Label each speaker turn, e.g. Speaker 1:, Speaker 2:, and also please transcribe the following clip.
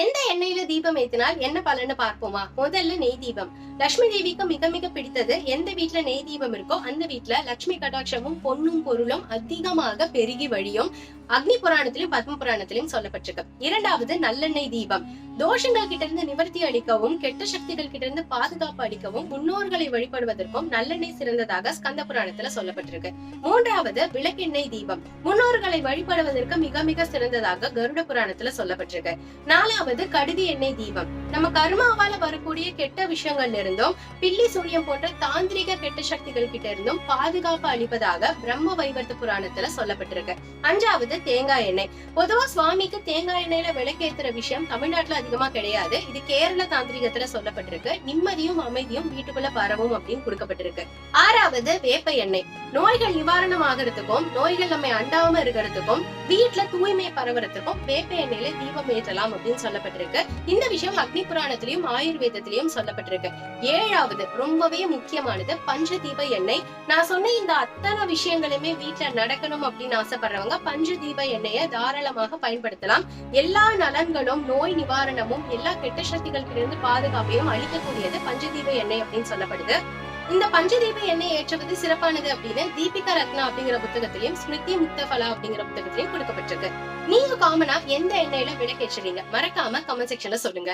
Speaker 1: எந்த எண்ணெயில தீபம் ஏத்தினால் என்ன பலன்னு பார்ப்போமா? முதல்ல நெய் தீபம். லட்சுமி தேவிக்கு மிக மிக பிடித்தது. எந்த வீட்ல நெய் தீபம் இருக்கோ அந்த வீட்ல லட்சுமி கடாட்சமும் பொன்னும் பொருளும் அதிகமாக பெருகி வழியும். அக்னி புராணத்திலும் பத்ம புராணத்திலும் சொல்லப்பட்டிருக்கு. இரண்டாவது நல்லெண்ணெய் தீபம். தோஷங்கள் கிட்ட இருந்து நிவர்த்தி அளிக்கவும், கெட்ட சக்திகள் கிட்ட இருந்து பாதுகாப்பு அளிக்கவும், முன்னோர்களை வழிபடுவதற்கும் நல்லெண்ணெய் சிறந்ததாக ஸ்கந்த புராணத்துல சொல்லப்பட்டிருக்கு. மூன்றாவது விளக்கெண்ணெய் தீபம். முன்னோர்களை வழிபடுவதற்கு மிக மிக சிறந்ததாக கருட புராணத்துல சொல்லப்பட்டிருக்கு. நாலாவது கடுகு எண்ணெய் தீபம். நம்ம கர்மாவால வரக்கூடிய கெட்ட விஷயங்கள்ல இருந்தும், பில்லி சூனியம் போன்ற தாந்திரிக கெட்ட சக்திகள் கிட்ட இருந்தும் பாதுகாப்பு அளிப்பதாக பிரம்ம வைவர்த்த புராணத்துல சொல்லப்பட்டிருக்கு. அஞ்சாவது தேங்காய் எண்ணெய். பொதுவா சுவாமிக்கு தேங்காய் எண்ணெயில விளக்கேத்துற விஷயம் தமிழ்நாட்டுல அதிகமா கிடையாது. இது கேரள தாந்திரிகத்துல சொல்லப்பட்டிருக்கு. நிம்மதியும் அமைதியும் வீட்டுக்குள்ள பரவும் அப்படின்னு கொடுக்கப்பட்டிருக்கு. ஆறாவது வேப்ப எண்ணெய். நோய்கள் நிவாரணம் ஆகிறதுக்கும், நோய்கள் நம்மை அண்டாம இருக்கிறதுக்கும், வீட்டுல தூய்மை பரவுறதுக்கும் வேப்ப எண்ணெயில தீபம் ஏற்றலாம் அப்படின்னு சொல்லப்பட்டிருக்கு. இந்த விஷயம் அக்னி புராணத்திலையும் ஆயுர்வேதத்திலையும் சொல்லப்பட்டிருக்கு. ஏழாவது ரொம்பவே முக்கியமானது பஞ்ச தீப எண்ணெய். நான் சொன்ன இந்த அத்தனை விஷயங்களுமே வீட்டுல நடக்கணும் அப்படின்னு ஆசைப்படுறவங்க பஞ்ச தீப எண்ணெயை தாராளமாக பயன்படுத்தலாம். எல்லா நலன்களும், நோய் நிவாரணமும், எல்லா கெட்ட சக்திகள் இருந்து பாதுகாப்பையும் அளிக்கக்கூடியது பஞ்சதீப எண்ணெய் அப்படின்னு சொல்லப்படுது. இந்த பஞ்சதீப எண்ணெய் ஏற்றுவது சிறப்பானது அப்படின்னு தீபிகா ரத்னா அப்படிங்கிற புத்தகத்திலையும் ஸ்மிருதி முக்தபலா அப்படிங்கிற புத்தகத்திலையும் கொடுக்கப்பட்டிருக்கு. நீங்க காமனா எந்த எண்ணெயில விளக்கேற்றுறீங்க? மறக்காம கமெண்ட் செக்ஷன்ல சொல்லுங்க.